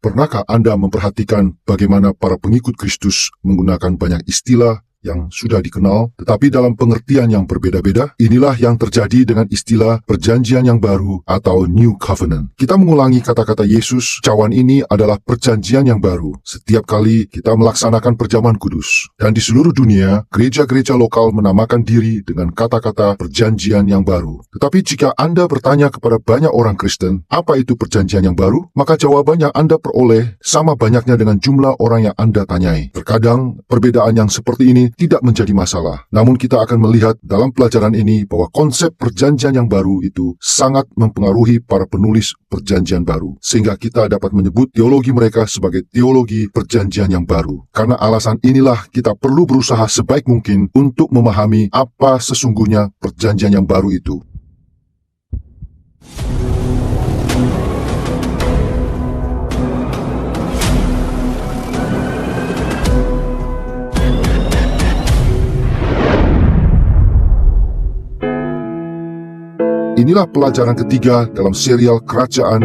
Pernahkah Anda memperhatikan bagaimana para pengikut Kristus menggunakan banyak istilah yang sudah dikenal, tetapi dalam pengertian yang berbeda-beda? Inilah yang terjadi dengan istilah perjanjian yang baru atau New Covenant. Kita mengulangi kata-kata Yesus, cawan ini adalah perjanjian yang baru. Setiap kali kita melaksanakan perjamuan kudus. Dan di seluruh dunia, gereja-gereja lokal menamakan diri dengan kata-kata perjanjian yang baru. Tetapi jika Anda bertanya kepada banyak orang Kristen, apa itu perjanjian yang baru? Maka jawaban yang Anda peroleh sama banyaknya dengan jumlah orang yang Anda tanyai. Terkadang, perbedaan yang seperti ini tidak menjadi masalah. Namun kita akan melihat dalam pelajaran ini bahwa konsep perjanjian yang baru itu sangat mempengaruhi para penulis perjanjian baru. Sehingga kita dapat menyebut teologi mereka sebagai teologi perjanjian yang baru. Karena alasan inilah kita perlu berusaha sebaik mungkin untuk memahami apa sesungguhnya perjanjian yang baru itu. Inilah pelajaran ketiga dalam serial Kerajaan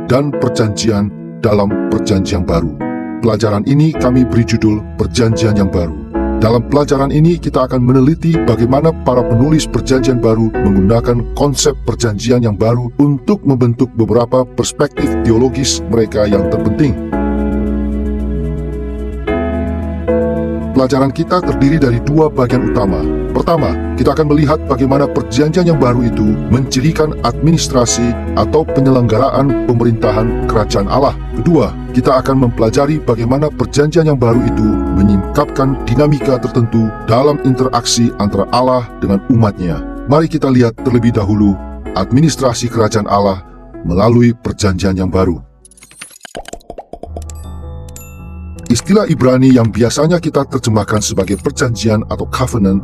dan Perjanjian dalam Perjanjian Baru. Pelajaran ini kami beri judul Perjanjian yang Baru. Dalam pelajaran ini kita akan meneliti bagaimana para penulis Perjanjian Baru menggunakan konsep perjanjian yang baru untuk membentuk beberapa perspektif teologis mereka yang terpenting. Pelajaran kita terdiri dari dua bagian utama. Pertama, kita akan melihat bagaimana perjanjian yang baru itu mencirikan administrasi atau penyelenggaraan pemerintahan kerajaan Allah. Kedua, kita akan mempelajari bagaimana perjanjian yang baru itu menyingkapkan dinamika tertentu dalam interaksi antara Allah dengan umatnya. Mari kita lihat terlebih dahulu administrasi kerajaan Allah melalui perjanjian yang baru. Istilah Ibrani yang biasanya kita terjemahkan sebagai perjanjian atau covenant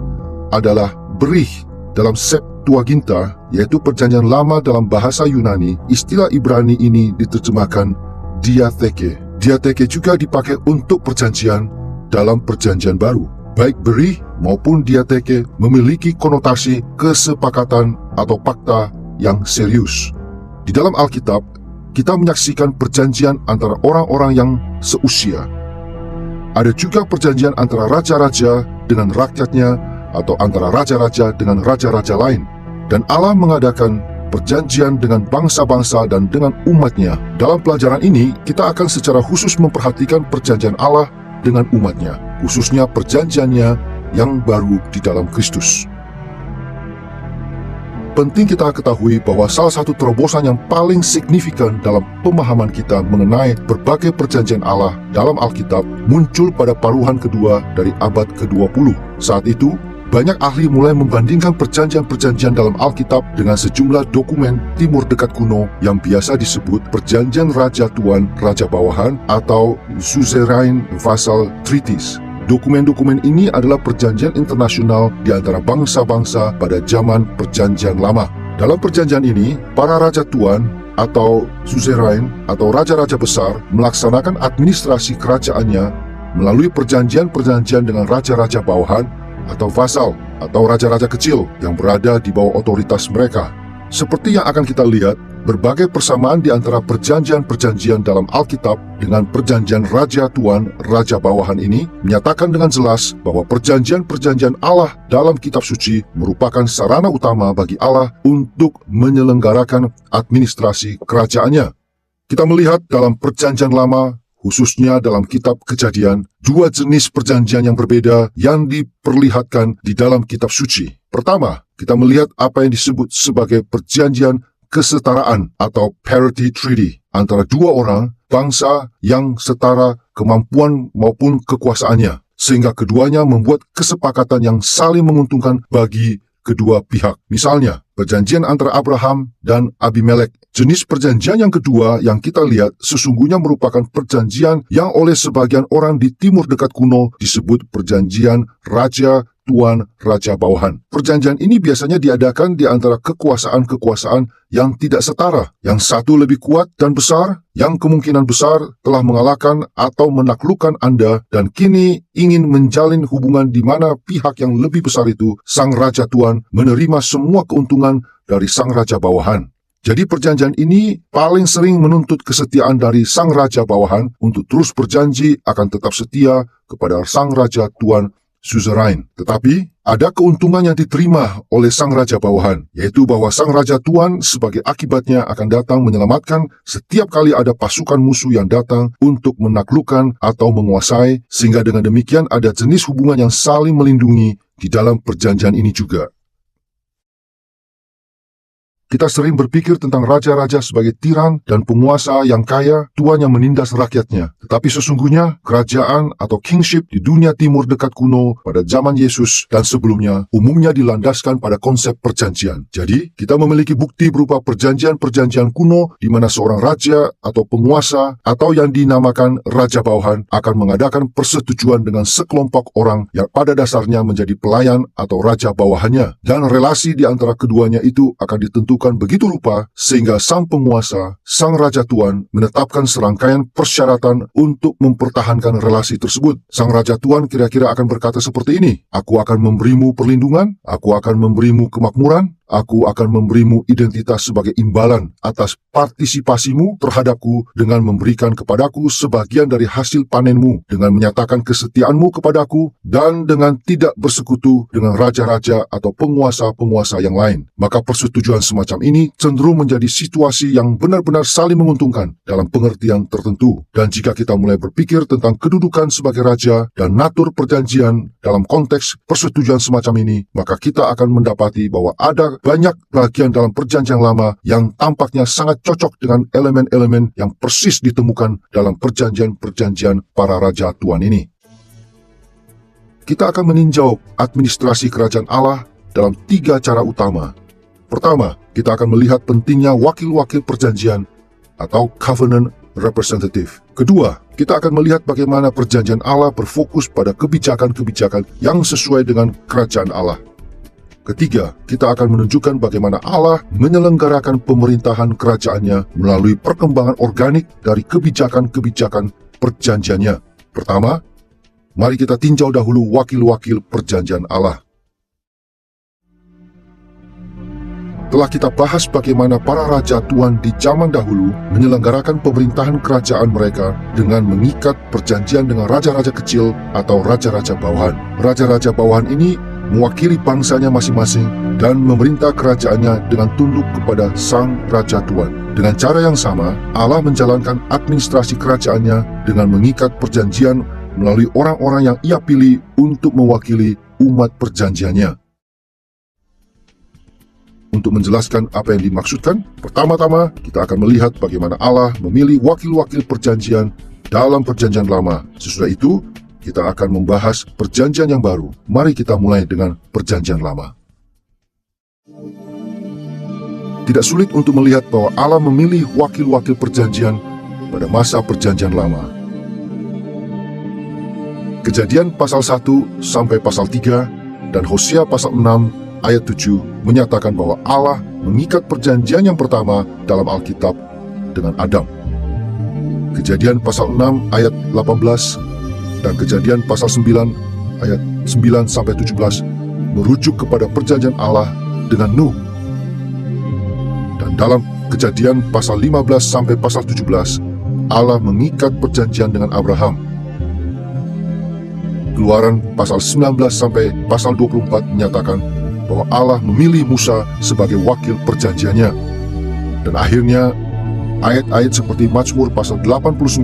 adalah berih dalam Septuaginta, yaitu perjanjian lama dalam bahasa Yunani. Istilah Ibrani ini diterjemahkan diatheke. Diatheke juga dipakai untuk perjanjian dalam perjanjian baru. Baik berih maupun diatheke memiliki konotasi kesepakatan atau fakta yang serius. Di dalam Alkitab, kita menyaksikan perjanjian antara orang-orang yang seusia. Ada juga perjanjian antara raja-raja dengan rakyatnya atau antara raja-raja dengan raja-raja lain. Dan Allah mengadakan perjanjian dengan bangsa-bangsa dan dengan umatnya. Dalam pelajaran ini, kita akan secara khusus memperhatikan perjanjian Allah dengan umatnya, khususnya perjanjiannya yang baru di dalam Kristus. Penting kita ketahui bahwa salah satu terobosan yang paling signifikan dalam pemahaman kita mengenai berbagai perjanjian Allah dalam Alkitab muncul pada paruhan kedua dari abad ke-20. Saat itu, banyak ahli mulai membandingkan perjanjian-perjanjian dalam Alkitab dengan sejumlah dokumen Timur Dekat kuno yang biasa disebut Perjanjian Raja Tuan Raja Bawahan atau Suzerain Vassal Treaties. Dokumen-dokumen ini adalah perjanjian internasional di antara bangsa-bangsa pada zaman Perjanjian Lama. Dalam perjanjian ini, para raja tuan atau suzerain atau raja-raja besar melaksanakan administrasi kerajaannya melalui perjanjian-perjanjian dengan raja-raja bawahan atau vassal atau raja-raja kecil yang berada di bawah otoritas mereka. Seperti yang akan kita lihat, berbagai persamaan di antara perjanjian-perjanjian dalam Alkitab dengan perjanjian Raja Tuan, Raja Bawahan ini menyatakan dengan jelas bahwa perjanjian-perjanjian Allah dalam kitab suci merupakan sarana utama bagi Allah untuk menyelenggarakan administrasi kerajaannya. Kita melihat dalam perjanjian lama, khususnya dalam kitab Kejadian, dua jenis perjanjian yang berbeda yang diperlihatkan di dalam kitab suci. Pertama, kita melihat apa yang disebut sebagai perjanjian kesetaraan atau parity treaty antara dua orang bangsa yang setara kemampuan maupun kekuasaannya, sehingga keduanya membuat kesepakatan yang saling menguntungkan bagi kedua pihak. Misalnya, perjanjian antara Abraham dan Abimelek. Jenis perjanjian yang kedua yang kita lihat sesungguhnya merupakan perjanjian yang oleh sebagian orang di Timur Dekat kuno disebut perjanjian Raja Tuan Raja Bawahan. Perjanjian ini biasanya diadakan di antara kekuasaan-kekuasaan yang tidak setara. Yang satu lebih kuat dan besar, yang kemungkinan besar telah mengalahkan atau menaklukkan Anda dan kini ingin menjalin hubungan di mana pihak yang lebih besar itu, Sang Raja Tuan, menerima semua keuntungan dari Sang Raja Bawahan. Jadi perjanjian ini paling sering menuntut kesetiaan dari sang raja bawahan untuk terus berjanji akan tetap setia kepada sang raja tuan suzerain. Tetapi ada keuntungan yang diterima oleh sang raja bawahan, yaitu bahwa sang raja tuan sebagai akibatnya akan datang menyelamatkan setiap kali ada pasukan musuh yang datang untuk menaklukkan atau menguasai, sehingga dengan demikian ada jenis hubungan yang saling melindungi di dalam perjanjian ini juga. Kita sering berpikir tentang raja-raja sebagai tiran dan penguasa yang kaya, tuan yang menindas rakyatnya. Tetapi sesungguhnya, kerajaan atau kingship di dunia timur dekat kuno pada zaman Yesus dan sebelumnya umumnya dilandaskan pada konsep perjanjian. Jadi, kita memiliki bukti berupa perjanjian-perjanjian kuno di mana seorang raja atau penguasa atau yang dinamakan raja bawahan akan mengadakan persetujuan dengan sekelompok orang yang pada dasarnya menjadi pelayan atau raja bawahannya. Dan relasi di antara keduanya itu akan ditentukan begitu rupa sehingga sang penguasa, sang raja tuan menetapkan serangkaian persyaratan untuk mempertahankan relasi tersebut. Sang raja tuan kira-kira akan berkata seperti ini, "Aku akan memberimu perlindungan, aku akan memberimu kemakmuran, aku akan memberimu identitas sebagai imbalan atas partisipasimu terhadapku dengan memberikan kepadaku sebagian dari hasil panenmu, dengan menyatakan kesetiaanmu kepadaku, dan dengan tidak bersekutu dengan raja-raja atau penguasa-penguasa yang lain." Maka persetujuan semacam ini cenderung menjadi situasi yang benar-benar saling menguntungkan dalam pengertian tertentu. Dan jika kita mulai berpikir tentang kedudukan sebagai raja dan natur perjanjian dalam konteks persetujuan semacam ini, maka kita akan mendapati bahwa ada banyak bagian dalam perjanjian lama yang tampaknya sangat cocok dengan elemen-elemen yang persis ditemukan dalam perjanjian-perjanjian para raja tuan ini. Kita akan meninjau administrasi kerajaan Allah dalam 3 cara utama. Pertama, kita akan melihat pentingnya wakil-wakil perjanjian atau covenant representative. Kedua, kita akan melihat bagaimana perjanjian Allah berfokus pada kebijakan-kebijakan yang sesuai dengan kerajaan Allah. Ketiga, kita akan menunjukkan bagaimana Allah menyelenggarakan pemerintahan kerajaannya melalui perkembangan organik dari kebijakan-kebijakan perjanjiannya. Pertama, mari kita tinjau dahulu wakil-wakil perjanjian Allah. Telah kita bahas bagaimana para raja tuan di zaman dahulu menyelenggarakan pemerintahan kerajaan mereka dengan mengikat perjanjian dengan raja-raja kecil atau raja-raja bawahan. Raja-raja bawahan ini mewakili bangsanya masing-masing dan memerintah kerajaannya dengan tunduk kepada sang raja tuan. Dengan cara yang sama, Allah menjalankan administrasi kerajaannya dengan mengikat perjanjian melalui orang-orang yang Ia pilih untuk mewakili umat perjanjiannya. Untuk menjelaskan apa yang dimaksudkan, pertama-tama kita akan melihat bagaimana Allah memilih wakil-wakil perjanjian dalam perjanjian lama. Sesudah itu, kita akan membahas perjanjian yang baru. Mari kita mulai dengan perjanjian lama. Tidak sulit untuk melihat bahwa Allah memilih wakil-wakil perjanjian pada masa perjanjian lama. Kejadian pasal 1 sampai pasal 3 dan Hosea pasal 6 ayat 7 menyatakan bahwa Allah mengikat perjanjian yang pertama dalam Alkitab dengan Adam. Kejadian pasal 6 ayat 18 dan Kejadian pasal 9 ayat 9 sampai 17 merujuk kepada perjanjian Allah dengan Nuh. Dan dalam Kejadian pasal 15 sampai pasal 17, Allah mengikat perjanjian dengan Abraham. Keluaran pasal 19 sampai pasal 24 menyatakan bahwa Allah memilih Musa sebagai wakil perjanjiannya. Dan akhirnya, ayat-ayat seperti Mazmur pasal 89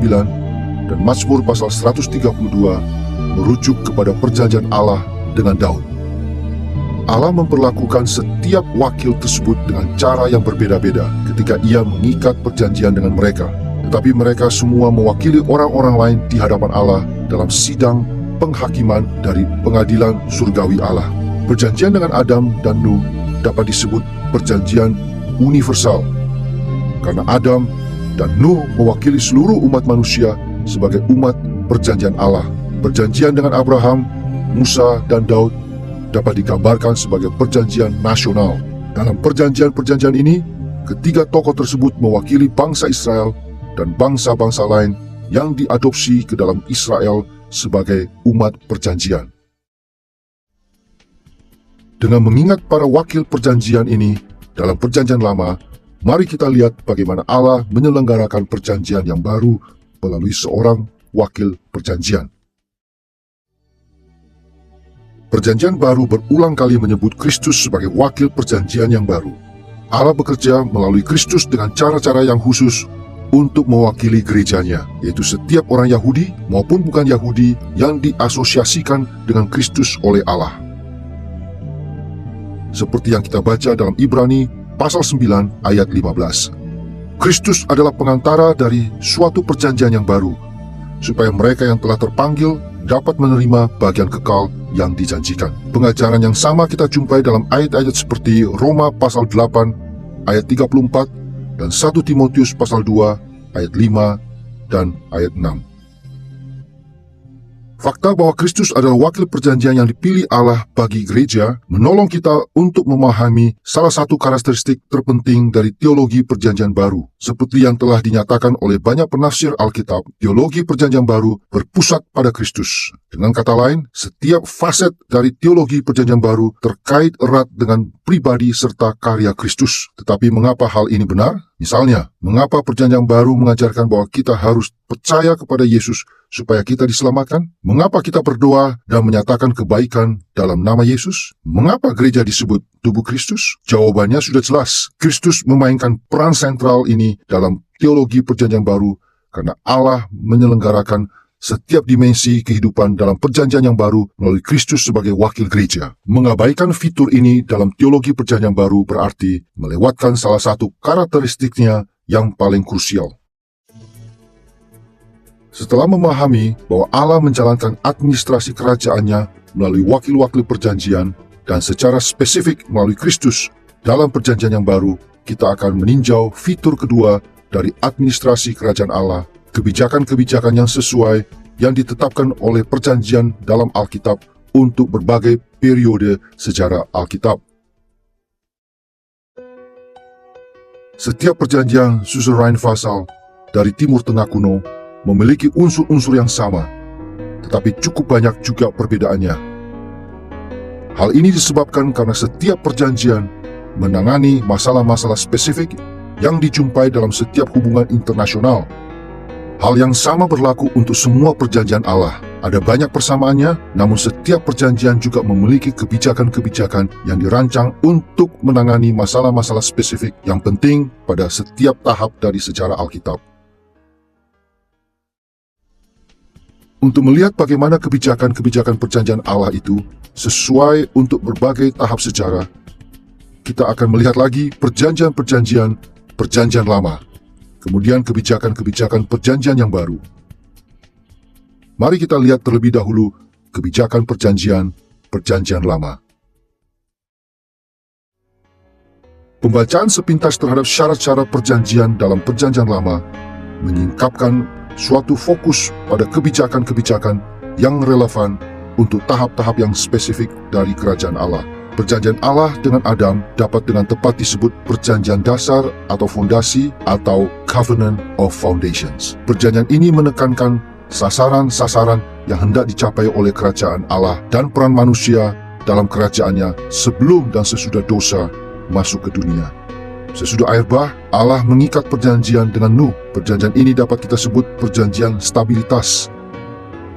dan Mazmur pasal 132 merujuk kepada perjanjian Allah dengan Daud. Allah memperlakukan setiap wakil tersebut dengan cara yang berbeda-beda ketika Ia mengikat perjanjian dengan mereka. Tetapi mereka semua mewakili orang-orang lain di hadapan Allah dalam sidang penghakiman dari pengadilan surgawi Allah. Perjanjian dengan Adam dan Nuh dapat disebut perjanjian universal, karena Adam dan Nuh mewakili seluruh umat manusia sebagai umat perjanjian Allah. Perjanjian dengan Abraham, Musa, dan Daud dapat digambarkan sebagai perjanjian nasional. Dalam perjanjian-perjanjian ini, ketiga tokoh tersebut mewakili bangsa Israel dan bangsa-bangsa lain yang diadopsi ke dalam Israel sebagai umat perjanjian. Dengan mengingat para wakil perjanjian ini dalam perjanjian lama, Mari kita lihat bagaimana Allah menyelenggarakan perjanjian yang baru melalui seorang wakil perjanjian. Perjanjian baru berulang kali menyebut Kristus sebagai wakil perjanjian yang baru. Allah bekerja melalui Kristus dengan cara-cara yang khusus untuk mewakili gerejanya, yaitu setiap orang Yahudi maupun bukan Yahudi yang diasosiasikan dengan Kristus oleh Allah. Seperti yang kita baca dalam Ibrani pasal 9 ayat 15. Kristus adalah pengantara dari suatu perjanjian yang baru, supaya mereka yang telah terpanggil dapat menerima bagian kekal yang dijanjikan. Pengajaran yang sama kita jumpai dalam ayat-ayat seperti Roma pasal 8 ayat 34 dan 1 Timotius pasal 2 ayat 5 dan ayat 6. Fakta bahwa Kristus adalah wakil perjanjian yang dipilih Allah bagi gereja menolong kita untuk memahami salah satu karakteristik terpenting dari teologi perjanjian baru. Seperti yang telah dinyatakan oleh banyak penafsir Alkitab, teologi perjanjian baru berpusat pada Kristus. Dengan kata lain, setiap faset dari teologi perjanjian baru terkait erat dengan pribadi serta karya Kristus. Tetapi mengapa hal ini benar? Misalnya, mengapa perjanjian baru mengajarkan bahwa kita harus percaya kepada Yesus supaya kita diselamatkan? Mengapa kita berdoa dan menyatakan kebaikan dalam nama Yesus? Mengapa gereja disebut tubuh Kristus? Jawabannya sudah jelas. Kristus memainkan peran sentral ini dalam teologi perjanjian baru karena Allah menyelenggarakan setiap dimensi kehidupan dalam perjanjian yang baru melalui Kristus sebagai wakil gereja. Mengabaikan fitur ini dalam teologi perjanjian baru berarti melewatkan salah satu karakteristiknya yang paling krusial. Setelah memahami bahwa Allah menjalankan administrasi kerajaannya melalui wakil-wakil perjanjian dan secara spesifik melalui Kristus dalam perjanjian yang baru, kita akan meninjau fitur kedua dari administrasi kerajaan Allah, kebijakan-kebijakan yang sesuai yang ditetapkan oleh perjanjian dalam Alkitab untuk berbagai periode sejarah Alkitab. Setiap perjanjian suzerain vassal dari Timur Tengah kuno memiliki unsur-unsur yang sama, tetapi cukup banyak juga perbedaannya. Hal ini disebabkan karena setiap perjanjian menangani masalah-masalah spesifik yang dijumpai dalam setiap hubungan internasional. Hal yang sama berlaku untuk semua perjanjian Allah. Ada banyak persamaannya, namun setiap perjanjian juga memiliki kebijakan-kebijakan yang dirancang untuk menangani masalah-masalah spesifik yang penting pada setiap tahap dari sejarah Alkitab. Untuk melihat bagaimana kebijakan-kebijakan perjanjian Allah itu sesuai untuk berbagai tahap sejarah, kita akan melihat lagi perjanjian-perjanjian perjanjian lama, kemudian kebijakan-kebijakan perjanjian yang baru. Mari kita lihat terlebih dahulu kebijakan perjanjian lama. Pembacaan sepintas terhadap syarat-syarat perjanjian dalam perjanjian lama menyingkapkan suatu fokus pada kebijakan-kebijakan yang relevan untuk tahap-tahap yang spesifik dari kerajaan Allah. Perjanjian Allah dengan Adam dapat dengan tepat disebut perjanjian dasar atau fondasi atau Covenant of Foundations. Perjanjian ini menekankan sasaran-sasaran yang hendak dicapai oleh kerajaan Allah dan peran manusia dalam kerajaannya sebelum dan sesudah dosa masuk ke dunia. Sesudah air bah, Allah mengikat perjanjian dengan Nuh. Perjanjian ini dapat kita sebut perjanjian stabilitas.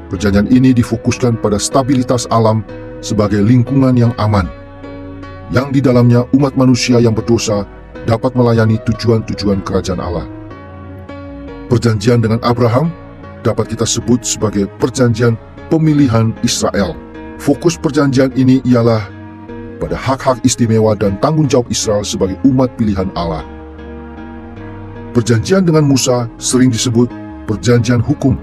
Perjanjian ini difokuskan pada stabilitas alam sebagai lingkungan yang aman, yang di dalamnya umat manusia yang berdosa dapat melayani tujuan-tujuan kerajaan Allah. Perjanjian dengan Abraham dapat kita sebut sebagai perjanjian pemilihan Israel. Fokus perjanjian ini ialah pada hak-hak istimewa dan tanggung jawab Israel sebagai umat pilihan Allah. Perjanjian dengan Musa sering disebut perjanjian hukum,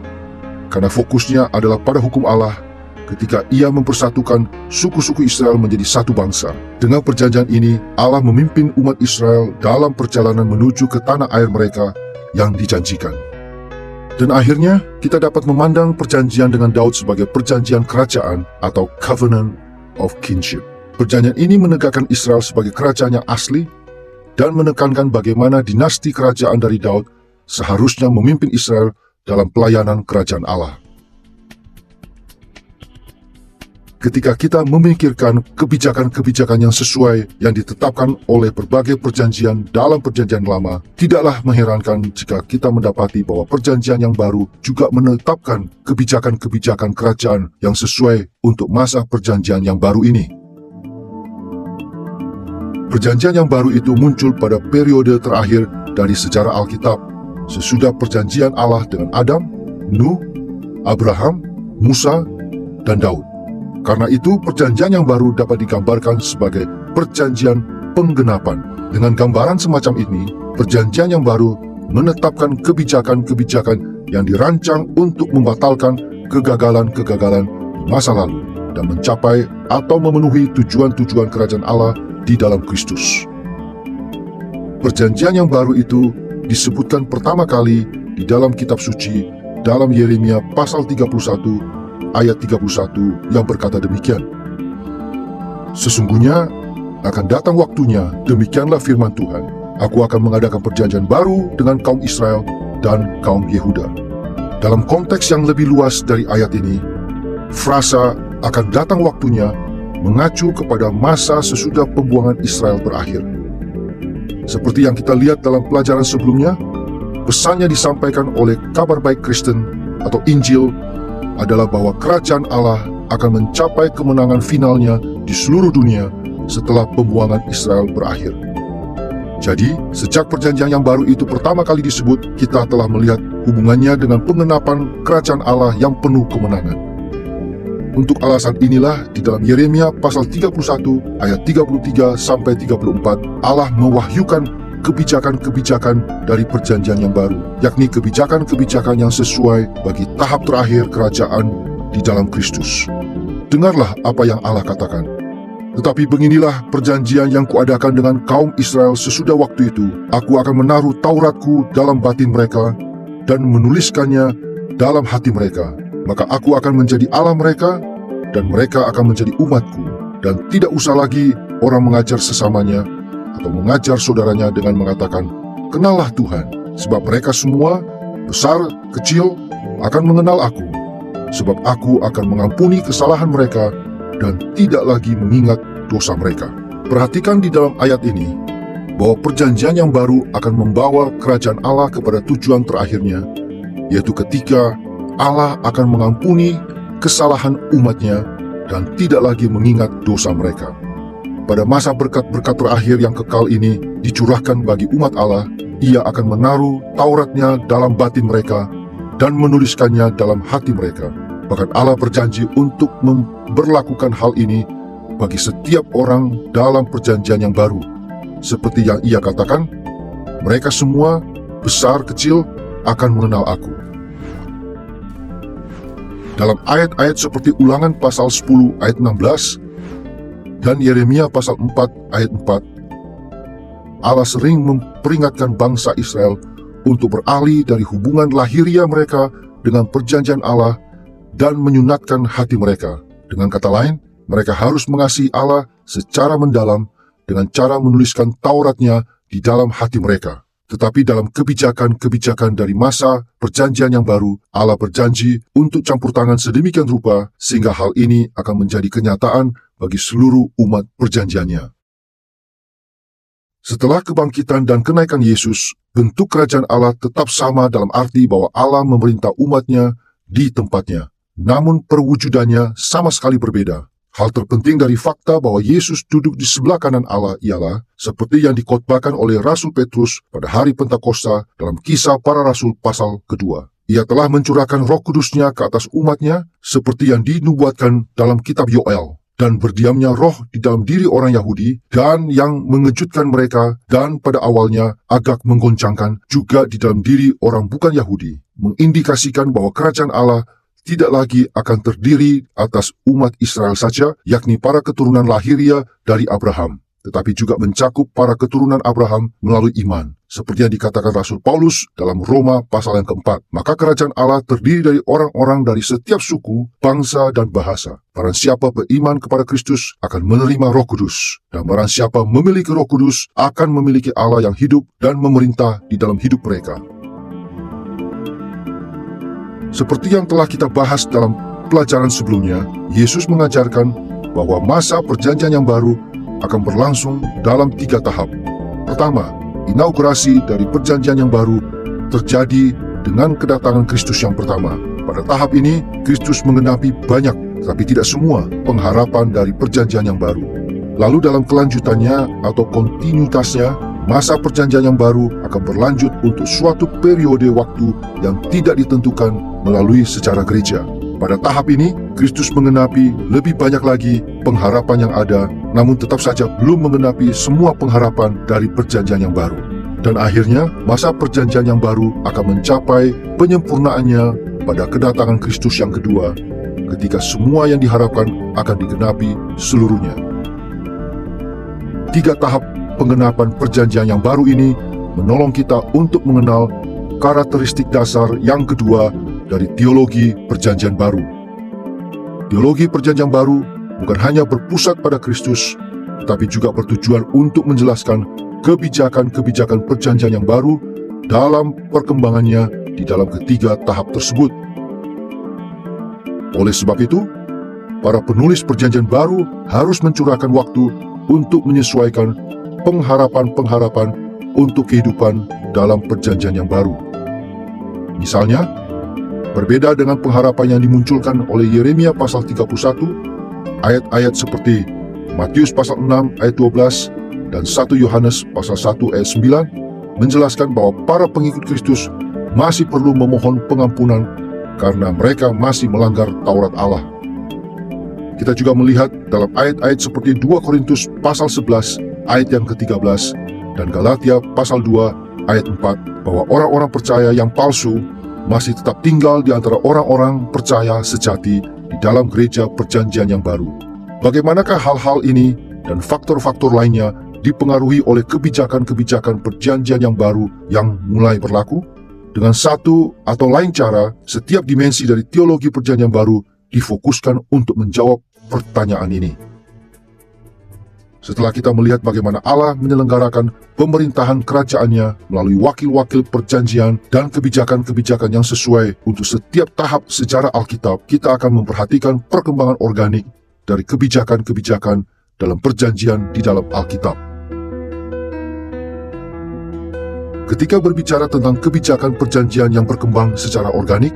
karena fokusnya adalah pada hukum Allah ketika ia mempersatukan suku-suku Israel menjadi satu bangsa. Dengan perjanjian ini, Allah memimpin umat Israel dalam perjalanan menuju ke tanah air mereka yang dijanjikan. Dan akhirnya, kita dapat memandang perjanjian dengan Daud sebagai perjanjian kerajaan atau Covenant of Kinship. Perjanjian ini menegakkan Israel sebagai kerajaan yang asli dan menekankan bagaimana dinasti kerajaan dari Daud seharusnya memimpin Israel dalam pelayanan kerajaan Allah. ketika kita memikirkan kebijakan-kebijakan yang sesuai yang ditetapkan oleh berbagai perjanjian dalam perjanjian lama, tidaklah mengherankan jika kita mendapati bahwa perjanjian yang baru juga menetapkan kebijakan-kebijakan kerajaan yang sesuai untuk masa perjanjian yang baru ini. Perjanjian yang baru itu muncul pada periode terakhir dari sejarah Alkitab, sesudah perjanjian Allah dengan Adam, Nuh, Abraham, Musa, dan Daud. Karena itu, perjanjian yang baru dapat digambarkan sebagai perjanjian penggenapan. Dengan gambaran semacam ini, perjanjian yang baru menetapkan kebijakan-kebijakan yang dirancang untuk membatalkan kegagalan-kegagalan di masa lalu dan mencapai atau memenuhi tujuan-tujuan kerajaan Allah di dalam Kristus. Perjanjian yang baru itu disebutkan pertama kali di dalam kitab suci dalam Yeremia pasal 31 ayat 31 yang berkata demikian. Sesungguhnya akan datang waktunya, demikianlah firman Tuhan, aku akan mengadakan perjanjian baru dengan kaum Israel dan kaum Yehuda. Dalam konteks yang lebih luas dari ayat ini, frasa akan datang waktunya mengacu kepada masa sesudah pembuangan Israel berakhir. Seperti yang kita lihat dalam pelajaran sebelumnya, pesannya disampaikan oleh kabar baik Kristen atau Injil adalah bahwa kerajaan Allah akan mencapai kemenangan finalnya di seluruh dunia setelah pembuangan Israel berakhir. Jadi, sejak perjanjian yang baru itu pertama kali disebut, kita telah melihat hubungannya dengan pengenapan kerajaan Allah yang penuh kemenangan. Untuk alasan inilah, di dalam Yeremia pasal 31 ayat 33 sampai 34, Allah mewahyukan kebijakan-kebijakan dari perjanjian yang baru, yakni kebijakan-kebijakan yang sesuai bagi tahap terakhir kerajaan di dalam Kristus. Dengarlah apa yang Allah katakan. Tetapi beginilah perjanjian yang kuadakan dengan kaum Israel sesudah waktu itu. Aku akan menaruh Tauratku dalam batin mereka dan menuliskannya dalam hati mereka. Maka aku akan menjadi Allah mereka dan mereka akan menjadi umatku. Dan tidak usah lagi orang mengajar sesamanya atau mengajar saudaranya dengan mengatakan, kenallah Tuhan, sebab mereka semua, besar, kecil, akan mengenal aku, sebab aku akan mengampuni kesalahan mereka dan tidak lagi mengingat dosa mereka. Perhatikan di dalam ayat ini, bahwa perjanjian yang baru akan membawa kerajaan Allah kepada tujuan terakhirnya, yaitu ketika Allah akan mengampuni kesalahan umatnya dan tidak lagi mengingat dosa mereka. Pada masa berkat-berkat terakhir yang kekal ini dicurahkan bagi umat Allah, Ia akan menaruh Tauratnya dalam batin mereka dan menuliskannya dalam hati mereka. Bahkan Allah berjanji untuk memberlakukan hal ini bagi setiap orang dalam perjanjian yang baru. Seperti yang Ia katakan, mereka semua, besar kecil, akan mengenal aku. Dalam ayat-ayat seperti Ulangan pasal 10 ayat 16, dan Yeremia pasal 4 ayat 4, Allah sering memperingatkan bangsa Israel untuk beralih dari hubungan lahiriah mereka dengan perjanjian Allah dan menyunatkan hati mereka. Dengan kata lain, mereka harus mengasihi Allah secara mendalam dengan cara menuliskan Tauratnya di dalam hati mereka. Tetapi dalam kebijakan-kebijakan dari masa perjanjian yang baru, Allah berjanji untuk campur tangan sedemikian rupa sehingga hal ini akan menjadi kenyataan bagi seluruh umat perjanjiannya. Setelah kebangkitan dan kenaikan Yesus, bentuk kerajaan Allah tetap sama dalam arti bahwa Allah memerintah umatnya di tempatnya. Namun perwujudannya sama sekali berbeda. Hal terpenting dari fakta bahwa Yesus duduk di sebelah kanan Allah ialah seperti yang dikhotbahkan oleh Rasul Petrus pada hari Pentakosta dalam Kisah Para Rasul pasal kedua. Ia telah mencurahkan Roh Kudus-Nya ke atas umatnya seperti yang dinubuatkan dalam kitab Yoel. Dan berdiamnya roh di dalam diri orang Yahudi dan yang mengejutkan mereka dan pada awalnya agak menggoncangkan juga di dalam diri orang bukan Yahudi, mengindikasikan bahwa kerajaan Allah tidak lagi akan terdiri atas umat Israel saja, yakni para keturunan lahiriah dari Abraham, tetapi juga mencakup para keturunan Abraham melalui iman. Seperti yang dikatakan Rasul Paulus dalam Roma pasal yang keempat, maka kerajaan Allah terdiri dari orang-orang dari setiap suku, bangsa, dan bahasa. Barang siapa beriman kepada Kristus akan menerima Roh Kudus, dan barang siapa memiliki Roh Kudus akan memiliki Allah yang hidup dan memerintah di dalam hidup mereka. Seperti yang telah kita bahas dalam pelajaran sebelumnya, Yesus mengajarkan bahwa masa perjanjian yang baru akan berlangsung dalam 3 tahap. Pertama, inaugurasi dari perjanjian yang baru terjadi dengan kedatangan Kristus yang pertama. Pada tahap ini, Kristus menggenapi banyak, tapi tidak semua pengharapan dari perjanjian yang baru. Lalu dalam kelanjutannya atau kontinuitasnya, masa perjanjian yang baru akan berlanjut untuk suatu periode waktu yang tidak ditentukan melalui sejarah gereja. Pada tahap ini, Kristus menggenapi lebih banyak lagi pengharapan yang ada, namun tetap saja belum menggenapi semua pengharapan dari perjanjian yang baru. Dan akhirnya, masa perjanjian yang baru akan mencapai penyempurnaannya pada kedatangan Kristus yang kedua, ketika semua yang diharapkan akan digenapi seluruhnya. 3 tahap penggenapan perjanjian yang baru ini menolong kita untuk mengenal karakteristik dasar yang kedua dari teologi perjanjian baru. Teologi perjanjian baru bukan hanya berpusat pada Kristus, tetapi juga bertujuan untuk menjelaskan kebijakan-kebijakan perjanjian yang baru dalam perkembangannya di dalam ketiga tahap tersebut. Oleh sebab itu, para penulis perjanjian baru harus mencurahkan waktu untuk menyesuaikan pengharapan-pengharapan untuk kehidupan dalam perjanjian yang baru. Misalnya, berbeda dengan pengharapan yang dimunculkan oleh Yeremia pasal 31, ayat-ayat seperti Matius pasal 6 ayat 12 dan 1 Yohanes pasal 1 ayat 9 menjelaskan bahwa para pengikut Kristus masih perlu memohon pengampunan karena mereka masih melanggar Taurat Allah. Kita juga melihat dalam ayat-ayat seperti 2 Korintus pasal 11 ayat yang ke-13 dan Galatia pasal 2 ayat 4 bahwa orang-orang percaya yang palsu masih tetap tinggal di antara orang-orang percaya sejati di dalam gereja perjanjian yang baru. Bagaimanakah hal-hal ini dan faktor-faktor lainnya dipengaruhi oleh kebijakan-kebijakan perjanjian yang baru yang mulai berlaku? Dengan satu atau lain cara, setiap dimensi dari teologi perjanjian baru difokuskan untuk menjawab pertanyaan ini. Setelah kita melihat bagaimana Allah menyelenggarakan pemerintahan kerajaannya melalui wakil-wakil perjanjian dan kebijakan-kebijakan yang sesuai untuk setiap tahap sejarah Alkitab, kita akan memperhatikan perkembangan organik dari kebijakan-kebijakan dalam perjanjian di dalam Alkitab. Ketika berbicara tentang kebijakan perjanjian yang berkembang secara organik,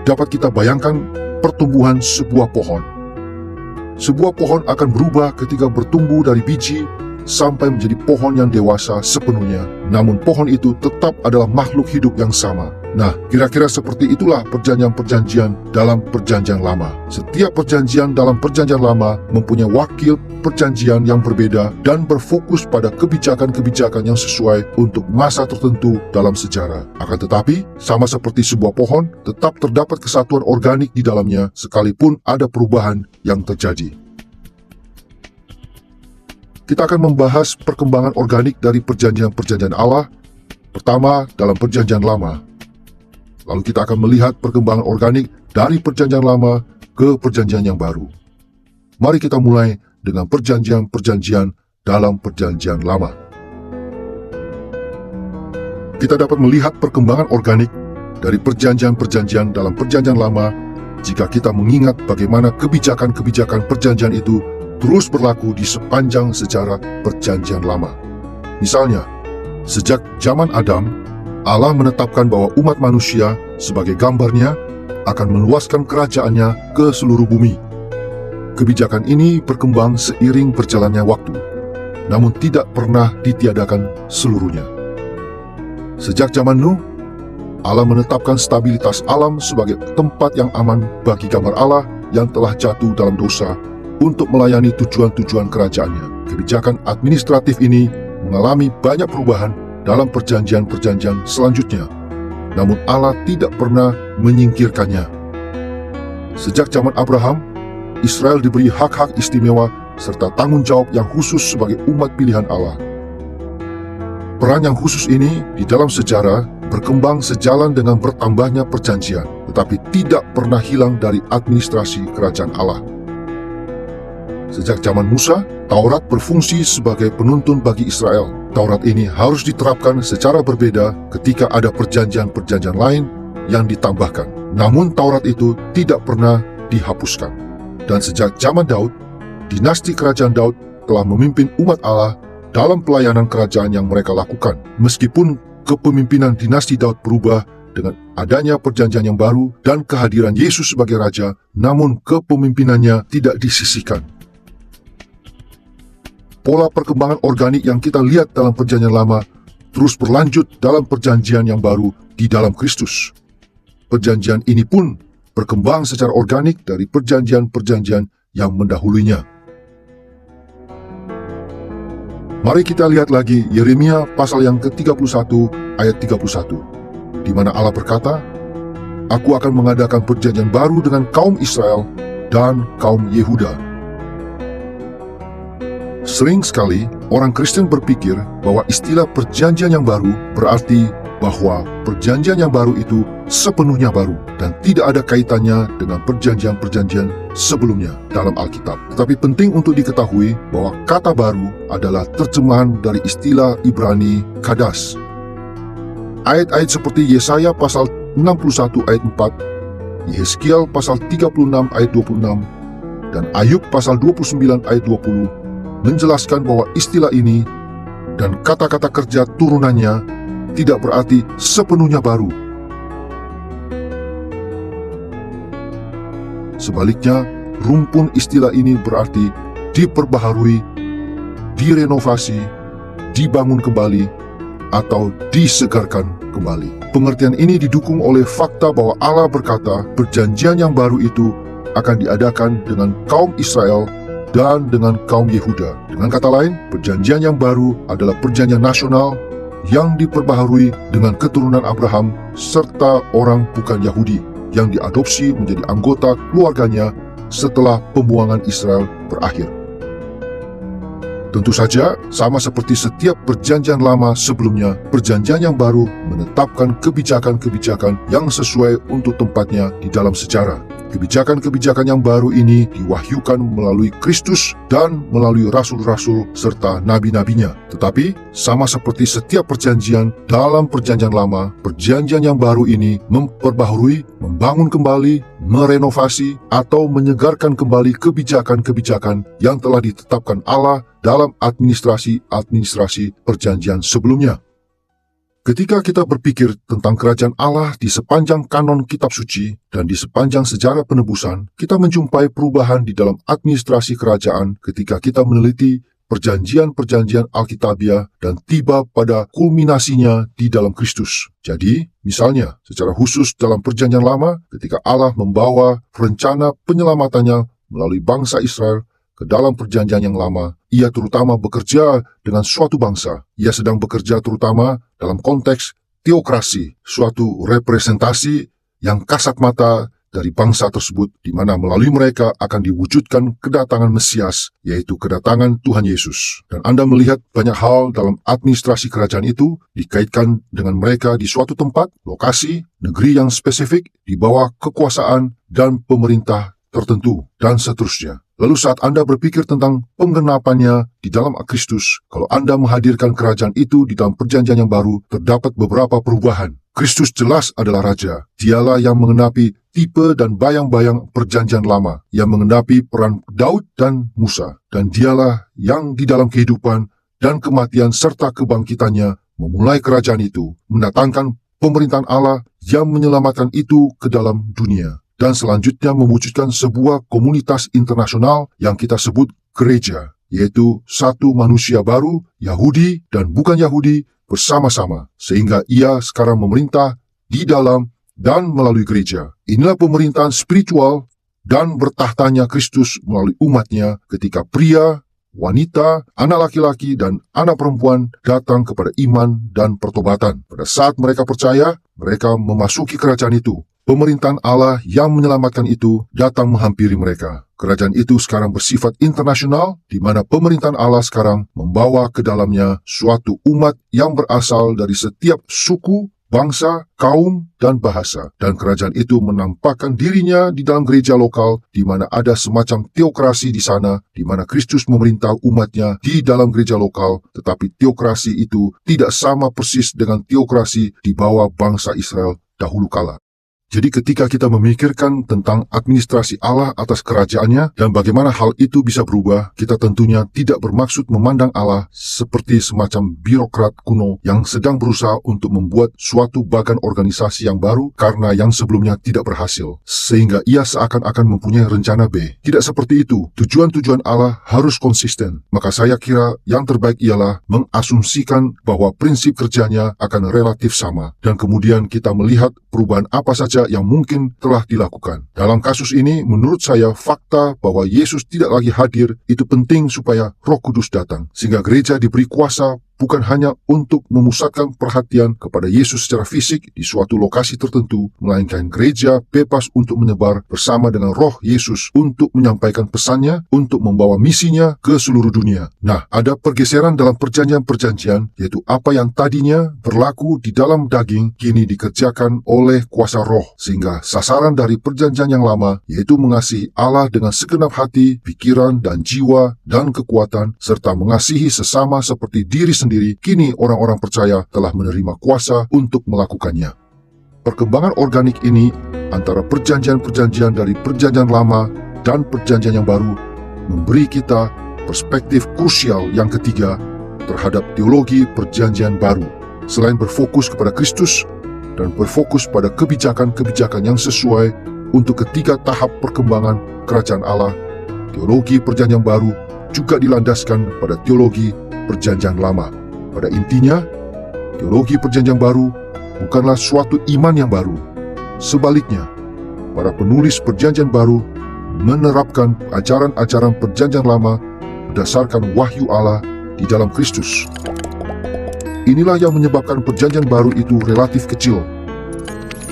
dapat kita bayangkan pertumbuhan sebuah pohon. Sebuah pohon akan berubah ketika bertumbuh dari biji sampai menjadi pohon yang dewasa sepenuhnya. Namun pohon itu tetap adalah makhluk hidup yang sama. Nah, kira-kira seperti itulah perjanjian-perjanjian dalam perjanjian lama. Setiap perjanjian dalam perjanjian lama mempunyai wakil perjanjian yang berbeda dan berfokus pada kebijakan-kebijakan yang sesuai untuk masa tertentu dalam sejarah. Akan tetapi, sama seperti sebuah pohon, tetap terdapat kesatuan organik di dalamnya sekalipun ada perubahan yang terjadi. Kita akan membahas perkembangan organik dari perjanjian-perjanjian Allah, pertama dalam perjanjian lama. Lalu kita akan melihat perkembangan organik dari perjanjian lama ke perjanjian yang baru. Mari kita mulai dengan perjanjian-perjanjian dalam perjanjian lama. Kita dapat melihat perkembangan organik dari perjanjian-perjanjian dalam perjanjian lama jika kita mengingat bagaimana kebijakan-kebijakan perjanjian itu terus berlaku di sepanjang sejarah perjanjian lama. Misalnya, sejak zaman Adam, Allah menetapkan bahwa umat manusia sebagai gambarnya akan meluaskan kerajaannya ke seluruh bumi. Kebijakan ini berkembang seiring berjalannya waktu, namun tidak pernah ditiadakan seluruhnya. Sejak zaman Nuh, Allah menetapkan stabilitas alam sebagai tempat yang aman bagi gambar Allah yang telah jatuh dalam dosa untuk melayani tujuan-tujuan kerajaannya. Kebijakan administratif ini mengalami banyak perubahan dalam perjanjian-perjanjian selanjutnya, namun Allah tidak pernah menyingkirkannya. Sejak zaman Abraham, Israel diberi hak-hak istimewa serta tanggung jawab yang khusus sebagai umat pilihan Allah. Peran yang khusus ini di dalam sejarah berkembang sejalan dengan bertambahnya perjanjian, tetapi tidak pernah hilang dari administrasi kerajaan Allah. Sejak zaman Musa, Taurat berfungsi sebagai penuntun bagi Israel. Taurat ini harus diterapkan secara berbeda ketika ada perjanjian-perjanjian lain yang ditambahkan. Namun Taurat itu tidak pernah dihapuskan. Dan sejak zaman Daud, dinasti kerajaan Daud telah memimpin umat Allah dalam pelayanan kerajaan yang mereka lakukan. Meskipun kepemimpinan dinasti Daud berubah dengan adanya perjanjian yang baru dan kehadiran Yesus sebagai Raja, namun kepemimpinannya tidak disisihkan. Pola perkembangan organik yang kita lihat dalam perjanjian lama terus berlanjut dalam perjanjian yang baru di dalam Kristus. Perjanjian ini pun berkembang secara organik dari perjanjian-perjanjian yang mendahulunya. Mari kita lihat lagi Yeremia pasal yang ke-31 ayat 31, di mana Allah berkata, "Aku akan mengadakan perjanjian baru dengan kaum Israel dan kaum Yehuda." Sering sekali orang Kristen berpikir bahwa istilah perjanjian yang baru berarti bahwa perjanjian yang baru itu sepenuhnya baru dan tidak ada kaitannya dengan perjanjian-perjanjian sebelumnya dalam Alkitab. Tetapi penting untuk diketahui bahwa kata baru adalah terjemahan dari istilah Ibrani kadas. Ayat-ayat seperti Yesaya pasal 61 ayat 4, Yehezkiel pasal 36 ayat 26, dan Ayub pasal 29 ayat 20 menjelaskan bahwa istilah ini dan kata-kata kerja turunannya tidak berarti sepenuhnya baru. Sebaliknya, rumpun istilah ini berarti diperbaharui, direnovasi, dibangun kembali, atau disegarkan kembali. Pengertian ini didukung oleh fakta bahwa Allah berkata perjanjian yang baru itu akan diadakan dengan kaum Israel dan dengan kaum Yehuda. Dengan kata lain, perjanjian yang baru adalah perjanjian nasional yang diperbaharui dengan keturunan Abraham serta orang bukan Yahudi yang diadopsi menjadi anggota keluarganya setelah pembuangan Israel berakhir. Tentu saja, sama seperti setiap perjanjian lama sebelumnya, perjanjian yang baru menetapkan kebijakan-kebijakan yang sesuai untuk tempatnya di dalam sejarah. Kebijakan-kebijakan yang baru ini diwahyukan melalui Kristus dan melalui rasul-rasul serta nabi-nabinya. Tetapi, sama seperti setiap perjanjian dalam perjanjian lama, perjanjian yang baru ini memperbaharui, membangun kembali, merenovasi, atau menyegarkan kembali kebijakan-kebijakan yang telah ditetapkan Allah dalam administrasi perjanjian sebelumnya. Ketika kita berpikir tentang kerajaan Allah di sepanjang kanon kitab suci dan di sepanjang sejarah penebusan, kita menjumpai perubahan di dalam administrasi kerajaan ketika kita meneliti perjanjian-perjanjian Alkitabiah dan tiba pada kulminasinya di dalam Kristus. Jadi, misalnya, secara khusus dalam perjanjian lama, ketika Allah membawa rencana penyelamatannya melalui bangsa Israel ke dalam perjanjian yang lama, ia terutama bekerja dengan suatu bangsa. Ia sedang bekerja terutama dalam konteks teokrasi, suatu representasi yang kasat mata dari bangsa tersebut, di mana melalui mereka akan diwujudkan kedatangan Mesias, yaitu kedatangan Tuhan Yesus. Dan Anda melihat banyak hal dalam administrasi kerajaan itu dikaitkan dengan mereka di suatu tempat, lokasi, negeri yang spesifik, di bawah kekuasaan dan pemerintah tertentu, dan seterusnya. Lalu saat Anda berpikir tentang penggenapannya di dalam Kristus, kalau Anda menghadirkan kerajaan itu di dalam perjanjian yang baru, terdapat beberapa perubahan. Kristus jelas adalah Raja. Dialah yang mengenapi tipe dan bayang-bayang perjanjian lama, yang mengenapi peran Daud dan Musa. Dan dialah yang di dalam kehidupan dan kematian serta kebangkitannya memulai kerajaan itu, mendatangkan pemerintahan Allah yang menyelamatkan itu ke dalam dunia. Dan selanjutnya mewujudkan sebuah komunitas internasional yang kita sebut gereja, yaitu satu manusia baru, Yahudi dan bukan Yahudi, bersama-sama, sehingga ia sekarang memerintah di dalam dan melalui gereja. Inilah pemerintahan spiritual dan bertahtanya Kristus melalui umatnya ketika pria, wanita, anak laki-laki, dan anak perempuan datang kepada iman dan pertobatan. Pada saat mereka percaya, mereka memasuki kerajaan itu. Pemerintahan Allah yang menyelamatkan itu datang menghampiri mereka. Kerajaan itu sekarang bersifat internasional, di mana pemerintahan Allah sekarang membawa ke dalamnya suatu umat yang berasal dari setiap suku, bangsa, kaum, dan bahasa. Dan kerajaan itu menampakkan dirinya di dalam gereja lokal, di mana ada semacam teokrasi di sana, di mana Kristus memerintah umatnya di dalam gereja lokal, tetapi teokrasi itu tidak sama persis dengan teokrasi di bawah bangsa Israel dahulu kala. Jadi ketika kita memikirkan tentang administrasi Allah atas kerajaannya dan bagaimana hal itu bisa berubah, kita tentunya tidak bermaksud memandang Allah seperti semacam birokrat kuno yang sedang berusaha untuk membuat suatu bagan organisasi yang baru karena yang sebelumnya tidak berhasil, sehingga ia seakan-akan mempunyai rencana B. Tidak seperti itu. Tujuan-tujuan Allah harus konsisten. Maka saya kira yang terbaik ialah mengasumsikan bahwa prinsip kerjanya akan relatif sama, dan kemudian kita melihat perubahan apa saja yang mungkin telah dilakukan. Dalam kasus ini, menurut saya, fakta bahwa Yesus tidak lagi hadir itu penting supaya Roh Kudus datang, sehingga gereja diberi kuasa bukan hanya untuk memusatkan perhatian kepada Yesus secara fisik di suatu lokasi tertentu, melainkan gereja bebas untuk menyebar bersama dengan Roh Yesus untuk menyampaikan pesannya, untuk membawa misinya ke seluruh dunia. Nah, ada pergeseran dalam perjanjian-perjanjian, yaitu apa yang tadinya berlaku di dalam daging, kini dikerjakan oleh kuasa Roh, sehingga sasaran dari perjanjian yang lama, yaitu mengasihi Allah dengan segenap hati, pikiran, dan jiwa, dan kekuatan, serta mengasihi sesama seperti diri sendiri, kini orang-orang percaya telah menerima kuasa untuk melakukannya. Perkembangan organik ini antara perjanjian-perjanjian dari perjanjian lama dan perjanjian yang baru memberi kita perspektif krusial yang ketiga terhadap teologi perjanjian baru. Selain berfokus kepada Kristus dan berfokus pada kebijakan-kebijakan yang sesuai untuk ketiga tahap perkembangan kerajaan Allah, teologi perjanjian baru juga dilandaskan pada teologi perjanjian lama. Pada intinya, teologi perjanjian baru bukanlah suatu iman yang baru. Sebaliknya, para penulis perjanjian baru menerapkan ajaran-ajaran perjanjian lama berdasarkan wahyu Allah di dalam Kristus. Inilah yang menyebabkan perjanjian baru itu relatif kecil.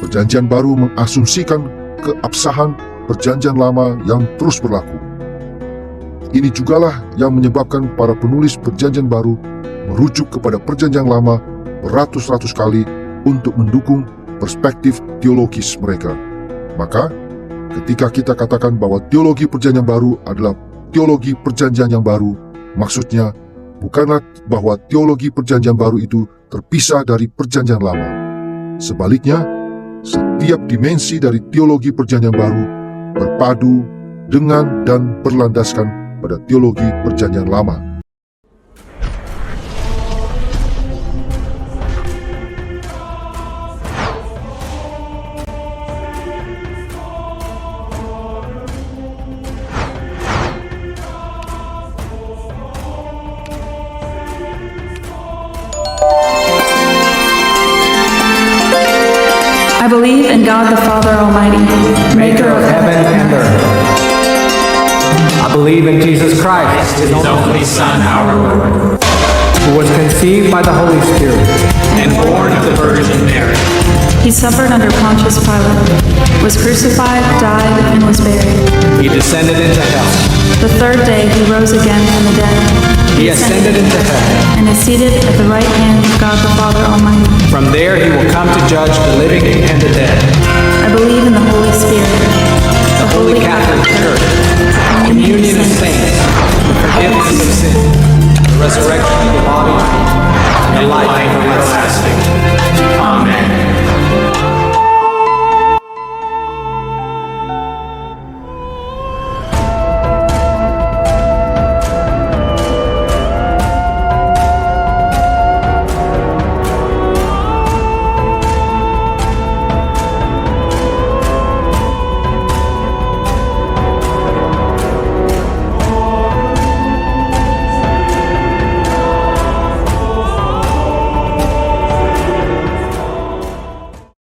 Perjanjian baru mengasumsikan keabsahan perjanjian lama yang terus berlaku. Ini jugalah yang menyebabkan para penulis perjanjian baru merujuk kepada perjanjian lama beratus-ratus kali untuk mendukung perspektif teologis mereka. Maka, ketika kita katakan bahwa teologi perjanjian baru adalah teologi perjanjian yang baru, maksudnya bukanlah bahwa teologi perjanjian baru itu terpisah dari perjanjian lama. Sebaliknya, setiap dimensi dari teologi perjanjian baru berpadu dengan dan berlandaskan pada teologi perjanjian lama. I believe in God the Father Almighty, maker of heaven and earth. I believe in Jesus Christ, His only Son, our Lord, who was conceived by the Holy Spirit and born of the Virgin Mary. He suffered under Pontius Pilate, was crucified, died, and was buried. He descended into hell. The third day he rose again from the dead. He ascended into heaven. And is seated at the right hand of God the Father Almighty. From there he will come to judge the living and the dead.